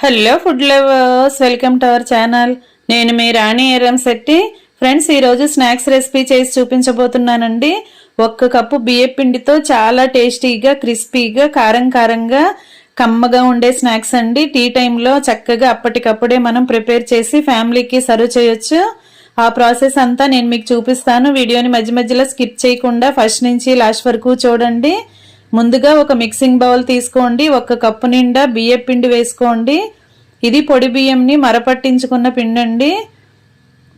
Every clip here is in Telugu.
Hello food lovers, welcome to our channel. నేను మీ రాణి ఎర్రంశెట్టి. ఫ్రెండ్స్, ఈరోజు స్నాక్స్ రెసిపీ చేసి చూపించబోతున్నానండి. 1 కప్పు బియ్యం పిండితో చాలా టేస్టీగా, క్రిస్పీగా, కారంగా కమ్మగా ఉండే స్నాక్స్ అండి. టీ టైంలో చక్కగా అప్పటికప్పుడే మనం ప్రిపేర్ చేసి ఫ్యామిలీకి సర్వ్ చేయొచ్చు. ఆ ప్రాసెస్ అంతా నేను మీకు చూపిస్తాను. వీడియోని మధ్య మధ్యలో స్కిప్ చేయకుండా ఫస్ట్ నుంచి లాస్ట్ వరకు చూడండి. ముందుగా ఒక మిక్సింగ్ బౌల్ తీసుకోండి. 1 కప్పు నిండా బియ్యం పిండి వేసుకోండి. ఇది పొడి బియ్యంని మరపట్టించుకున్న పిండి అండి.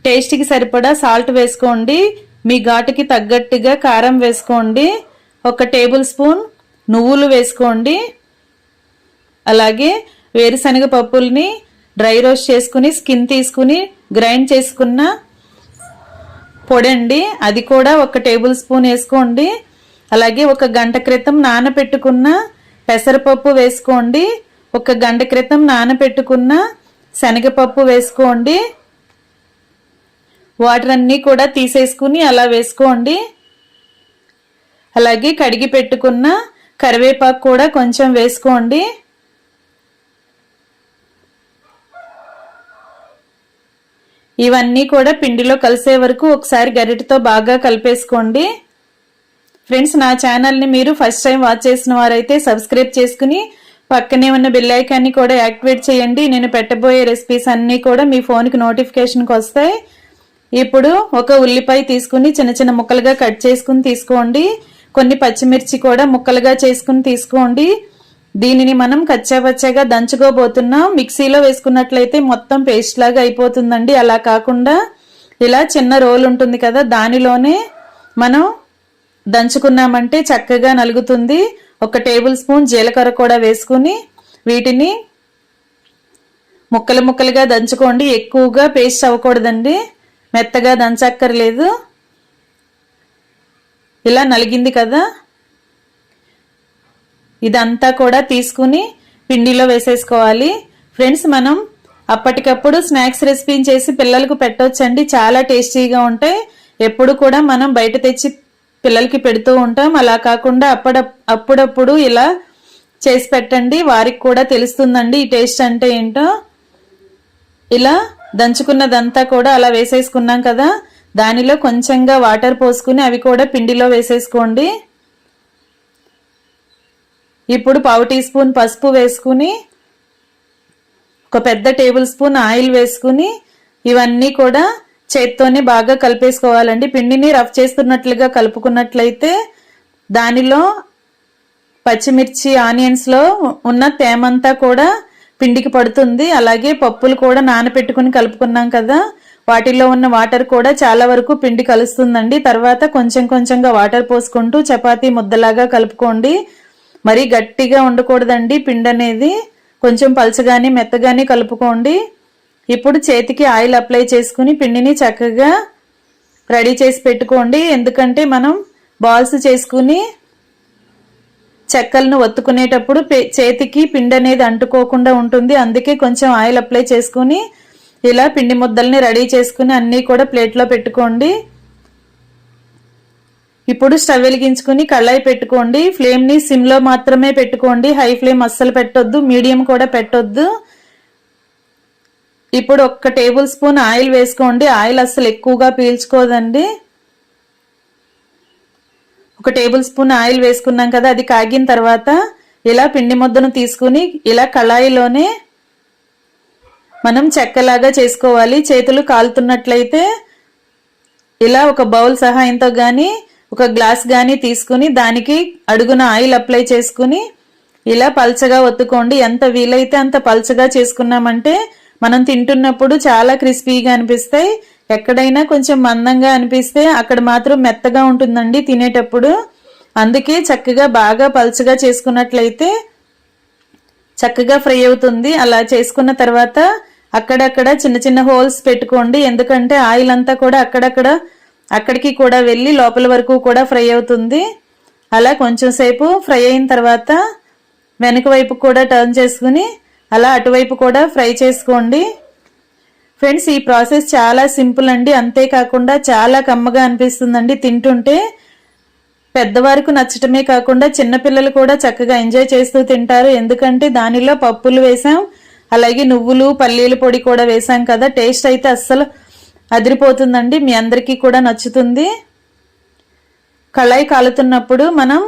టేస్ట్కి సరిపడా సాల్ట్ వేసుకోండి. మీ ఘాటుకి తగ్గట్టుగా కారం వేసుకోండి. 1 టేబుల్ స్పూన్ నువ్వులు వేసుకోండి. అలాగే వేరుశనగ పప్పుల్ని డ్రై రోస్ట్ చేసుకుని స్కిన్ తీసుకుని గ్రైండ్ చేసుకున్న పొడి అండి, అది కూడా 1 టేబుల్ స్పూన్ వేసుకోండి. అలాగే 1 గంట క్రితం నానబెట్టుకున్న పెసరపప్పు వేసుకోండి. 1 గంట క్రితం నానబెట్టుకున్న శనగపప్పు వేసుకోండి. వాటర్ అన్నీ కూడా తీసేసుకుని అలా వేసుకోండి. అలాగే కడిగి పెట్టుకున్న కరివేపాకు కూడా కొంచెం వేసుకోండి. ఇవన్నీ కూడా పిండిలో కలిసే వరకు ఒకసారి గరిటెతో బాగా కలిపేసుకోండి. ఫ్రెండ్స్, నా ఛానల్ని మీరు ఫస్ట్ టైం వాచ్ చేసిన వారైతే సబ్స్క్రైబ్ చేసుకుని పక్కనే ఉన్న బెల్ ఐకాన్ని కూడా యాక్టివేట్ చేయండి. నేను పెట్టబోయే రెసిపీస్ అన్నీ కూడా మీ ఫోన్కి నోటిఫికేషన్కి వస్తాయి. ఇప్పుడు 1 ఉల్లిపాయ తీసుకుని చిన్న చిన్న ముక్కలుగా కట్ చేసుకుని తీసుకోండి. కొన్ని పచ్చిమిర్చి కూడా ముక్కలుగా చేసుకుని తీసుకోండి. దీనిని మనం కచ్చాపచ్చాగా దంచుకోబోతున్నాం. మిక్సీలో వేసుకున్నట్లయితే మొత్తం పేస్ట్ లాగా అయిపోతుందండి. అలా కాకుండా ఇలా చిన్న రోల్ ఉంటుంది కదా, దానిలోనే మనం దంచుకున్నామంటే చక్కగా నలుగుతుంది. 1 టేబుల్ స్పూన్ జీలకర్ర కూడా వేసుకుని వీటిని ముక్కలుగా దంచుకోండి. ఎక్కువగా పేస్ట్ అవ్వకూడదండి, మెత్తగా దంచక్కర్లేదు. ఇలా నలిగింది కదా, ఇదంతా కూడా తీసుకుని పిండిలో వేసేసుకోవాలి. ఫ్రెండ్స్, మనం అప్పటికప్పుడు స్నాక్స్ రెసిపీని చేసి పిల్లలకు పెట్టొచ్చండి. చాలా టేస్టీగా ఉంటాయి. ఎప్పుడు కూడా మనం బయట తెచ్చి పిల్లలకి పెడుతూ ఉంటాం. అలా కాకుండా అప్పుడప్పుడు ఇలా చేసి పెట్టండి, వారికి కూడా తెలుస్తుందండి ఈ టేస్ట్ అంటే ఏంటో. ఇలా దంచుకున్నదంతా కూడా అలా వేసేసుకున్నాం కదా, దానిలో కొంచెంగా వాటర్ పోసుకుని అవి కూడా పిండిలో వేసేసుకోండి. ఇప్పుడు 1/2 టీ స్పూన్ పసుపు వేసుకుని 1 పెద్ద టేబుల్ స్పూన్ ఆయిల్ వేసుకుని ఇవన్నీ కూడా చేత్తోనే బాగా కలిపేసుకోవాలండి. పిండిని రఫ్ చేస్తున్నట్లుగా కలుపుకున్నట్లయితే దానిలో పచ్చిమిర్చి ఆనియన్స్లో ఉన్న తేమంతా కూడా పిండికి పడుతుంది. అలాగే పప్పులు కూడా నానబెట్టుకుని కలుపుకున్నాం కదా, వాటిలో ఉన్న వాటర్ కూడా చాలా వరకు పిండి కలుస్తుందండి. తర్వాత కొంచెంగా వాటర్ పోసుకుంటూ చపాతీ ముద్దలాగా కలుపుకోండి. మరీ గట్టిగా ఉండకూడదండి పిండి అనేది, కొంచెం పలచగానే మెత్తగానే కలుపుకోండి. ఇప్పుడు చేతికి ఆయిల్ అప్లై చేసుకుని పిండిని చక్కగా రెడీ చేసి పెట్టుకోండి. ఎందుకంటే మనం బాల్స్ చేసుకుని చెక్కలను ఒత్తుకునేటప్పుడు చేతికి పిండి అనేది అంటుకోకుండా ఉంటుంది. అందుకే కొంచెం ఆయిల్ అప్లై చేసుకుని ఇలా పిండి ముద్దల్ని రెడీ చేసుకుని అన్నీ కూడా ప్లేట్లో పెట్టుకోండి. ఇప్పుడు స్టవ్ వెలిగించుకుని కళాయి పెట్టుకోండి. ఫ్లేమ్ని సిమ్లో మాత్రమే పెట్టుకోండి, హై ఫ్లేమ్ అస్సలు పెట్టొద్దు, మీడియం కూడా పెట్టొద్దు. ఇప్పుడు 1 టేబుల్ స్పూన్ ఆయిల్ వేసుకోండి. ఆయిల్ అస్సలు ఎక్కువగా పీల్చుకోదండి. 1 టేబుల్ స్పూన్ ఆయిల్ వేసుకున్నాం కదా, అది కాగిన తర్వాత ఇలా పిండి ముద్దను తీసుకుని ఇలా కళాయిలోనే మనం చెక్కలాగా చేసుకోవాలి. చేతులు కాలుతున్నట్లయితే ఇలా 1 బౌల్ సహాయంతో కానీ 1 గ్లాస్ కానీ తీసుకుని దానికి అడుగున ఆయిల్ అప్లై చేసుకుని ఇలా పల్చగా ఒత్తుకోండి. ఎంత వీలైతే అంత పల్చగా చేసుకున్నామంటే మనం తింటున్నప్పుడు చాలా క్రిస్పీగా అనిపిస్తాయి. ఎక్కడైనా కొంచెం మందంగా అనిపిస్తే అక్కడ మాత్రం మెత్తగా ఉంటుందండి తినేటప్పుడు. అందుకే చక్కగా బాగా పల్చగా చేసుకున్నట్లయితే చక్కగా ఫ్రై అవుతుంది. అలా చేసుకున్న తర్వాత అక్కడక్కడ చిన్న చిన్న హోల్స్ పెట్టుకోండి. ఎందుకంటే ఆయిల్ అంతా కూడా అక్కడికి కూడా వెళ్ళి లోపల వరకు కూడా ఫ్రై అవుతుంది. అలా కొంచెం సేపు ఫ్రై అయిన తర్వాత వెనక వైపు కూడా టర్న్ చేసుకుని అలా అటువైపు కూడా ఫ్రై చేసుకోండి. ఫ్రెండ్స్, ఈ ప్రాసెస్ చాలా సింపుల్ అండి. అంతేకాకుండా చాలా కమ్మగా అనిపిస్తుందండి తింటుంటే. పెద్దవారికి నచ్చటమే కాకుండా చిన్నపిల్లలు కూడా చక్కగా ఎంజాయ్ చేస్తూ తింటారు. ఎందుకంటే దానిలో పప్పులు వేసాం, అలాగే నువ్వులు పల్లీల పొడి కూడా వేసాం కదా, టేస్ట్ అయితే అస్సలు అదిరిపోతుందండి. మీ అందరికీ కూడా నచ్చుతుంది. కళాయి కాలుతున్నప్పుడు మనం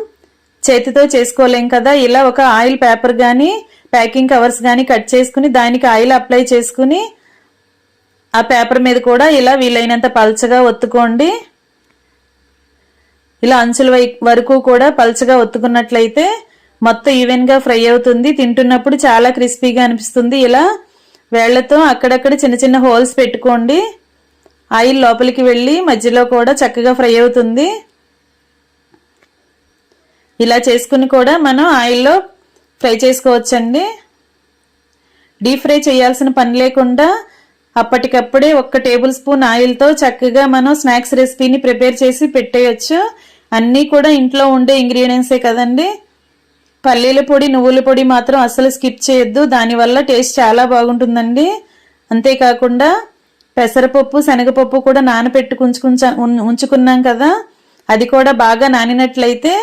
చేతితో చేసుకోలేం కదా, ఇలా ఒక ఆయిల్ పేపర్ కానీ ప్యాకింగ్ కవర్స్ కానీ కట్ చేసుకుని దానికి ఆయిల్ అప్లై చేసుకుని ఆ పేపర్ మీద కూడా ఇలా వీలైనంత పల్చగా ఒత్తుకోండి. ఇలా అంచుల వరకు కూడా పల్చగా ఒత్తుకున్నట్లయితే మొత్తం ఈవెన్గా ఫ్రై అవుతుంది. తింటున్నప్పుడు చాలా క్రిస్పీగా అనిపిస్తుంది. ఇలా వేళ్లతో అక్కడక్కడ చిన్న చిన్న హోల్స్ పెట్టుకోండి. ఆయిల్ లోపలికి వెళ్ళి మధ్యలో కూడా చక్కగా ఫ్రై అవుతుంది. ఇలా చేసుకుని కూడా మనం ఆయిల్లో ఫ్రై చేసుకోవచ్చండి. డీప్ ఫ్రై చేయాల్సిన పని లేకుండా అప్పటికప్పుడే 1 టేబుల్ స్పూన్ ఆయిల్తో చక్కగా మనం స్నాక్స్ రెసిపీని ప్రిపేర్ చేసి పెట్టేయచ్చు. అన్నీ కూడా ఇంట్లో ఉండే ఇంగ్రీడియంట్సే కదండి. పల్లీల పొడి నువ్వుల పొడి మాత్రం అస్సలు స్కిప్ చేయొద్దు, దానివల్ల టేస్ట్ చాలా బాగుంటుందండి. అంతేకాకుండా పెసరపప్పు శనగపప్పు కూడా నానబెట్టుకు ఉంచుకున్నాం కదా, అది కూడా బాగా నానినట్లయితే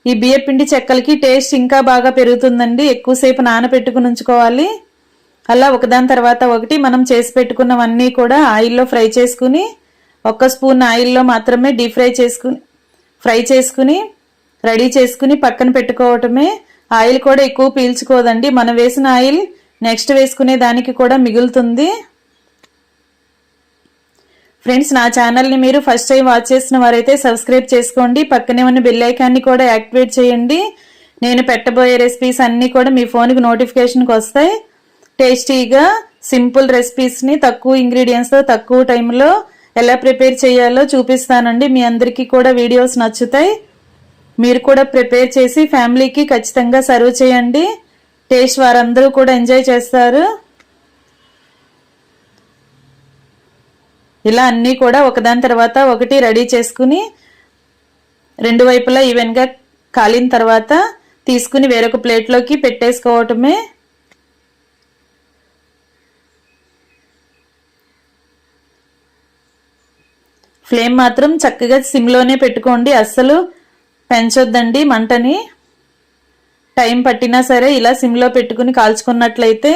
ఈ బియ్యపిండి చెక్కలకి టేస్ట్ ఇంకా బాగా పెరుగుతుందండి. ఎక్కువసేపు నానబెట్టుకుని ఉంచుకోవాలి. అలా ఒకదాని తర్వాత ఒకటి మనం చేసి పెట్టుకున్నవన్నీ కూడా ఆయిల్లో ఫ్రై చేసుకుని 1 స్పూన్ ఆయిల్లో మాత్రమే డీప్ ఫ్రై చేసుకుని రెడీ చేసుకుని పక్కన పెట్టుకోవటమే. ఆయిల్ కూడా ఎక్కువ పీల్చుకోదండి. మనం వేసిన ఆయిల్ నెక్స్ట్ వేసుకునే దానికి కూడా మిగులుతుంది. ఫ్రెండ్స్, నా ఛానల్ని మీరు ఫస్ట్ టైం వాచ్ చేసిన వారైతే సబ్స్క్రైబ్ చేసుకోండి. పక్కనే ఉన్న బెల్ ఐకాన్ని కూడా యాక్టివేట్ చేయండి. నేను పెట్టబోయే రెసిపీస్ అన్నీ కూడా మీ ఫోన్కి నోటిఫికేషన్కి వస్తాయి. టేస్టీగా సింపుల్ రెసిపీస్ని తక్కువ ఇంగ్రీడియంట్స్తో తక్కువ టైంలో ఎలా ప్రిపేర్ చేయాలో చూపిస్తానండి. మీ అందరికీ కూడా వీడియోస్ నచ్చుతాయి. మీరు కూడా ప్రిపేర్ చేసి ఫ్యామిలీకి ఖచ్చితంగా సర్వ్ చేయండి. టేస్ట్ వారందరూ కూడా ఎంజాయ్ చేస్తారు. ఇలా అన్నీ కూడా ఒకదాని తర్వాత ఒకటి రెడీ చేసుకుని 2 వైపులా ఈవెన్గా కాలిన తర్వాత తీసుకుని వేరొక ప్లేట్లోకి పెట్టేసుకోవటమే. ఫ్లేమ్ మాత్రం చక్కగా సిమ్లోనే పెట్టుకోండి, అస్సలు పెంచొద్దండి మంటని. టైం పట్టినా సరే ఇలా సిమ్లో పెట్టుకుని కాల్చుకున్నట్లయితే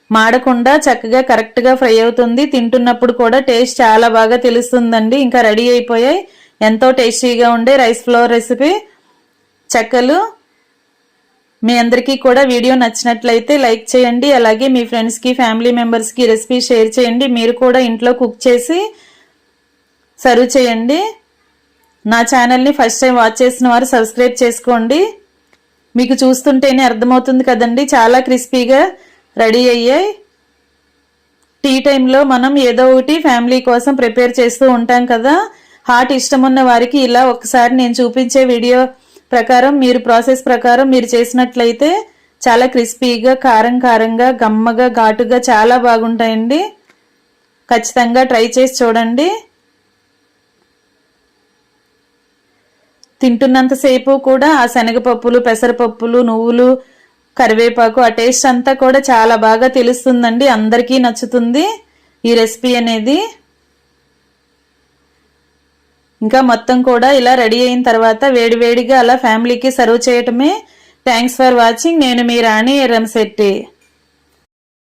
మాడకుండా చక్కగా కరెక్ట్గా ఫ్రై అవుతుంది. తింటున్నప్పుడు కూడా టేస్ట్ చాలా బాగా తెలుస్తుందండి. ఇంకా రెడీ అయిపోయాయి ఎంతో టేస్టీగా ఉండే రైస్ ఫ్లోర్ రెసిపీ చెక్కలు. మీ అందరికీ కూడా వీడియో నచ్చినట్లయితే లైక్ చేయండి. అలాగే మీ ఫ్రెండ్స్కి ఫ్యామిలీ మెంబర్స్కి రెసిపీ షేర్ చేయండి. మీరు కూడా ఇంట్లో కుక్ చేసి సర్వ్ చేయండి. నా ఛానల్ని ఫస్ట్ టైం వాచ్ చేసిన వారు సబ్స్క్రైబ్ చేసుకోండి. మీకు చూస్తుంటేనే అర్థమవుతుంది కదండి, చాలా క్రిస్పీగా రెడీ అయ్యాయి. టీ టైంలో మనం ఏదో ఒకటి ఫ్యామిలీ కోసం ప్రిపేర్ చేస్తూ ఉంటాం కదా, హాట్ ఇష్టం ఉన్న వారికి ఇలా ఒకసారి నేను చూపించే వీడియో ప్రకారం ప్రాసెస్ ప్రకారం మీరు చేసినట్లయితే చాలా క్రిస్పీగా కారంగా గమ్మగా ఘాటుగా చాలా బాగుంటాయండి. ఖచ్చితంగా ట్రై చేసి చూడండి. తింటున్నంతసేపు కూడా ఆ శనగపప్పులు పెసరపప్పులు నువ్వులు కరివేపాకు ఆ టేస్ట్ అంతా కూడా చాలా బాగా తెలుస్తుందండి. అందరికీ నచ్చుతుంది ఈ రెసిపీ అనేది. ఇంకా మొత్తం కూడా ఇలా రెడీ అయిన తర్వాత వేడివేడిగా అలా ఫ్యామిలీకి సర్వ్ చేయటమే. Thanks for watching. నేను మీ రాణి ఎర్రంశెట్టి.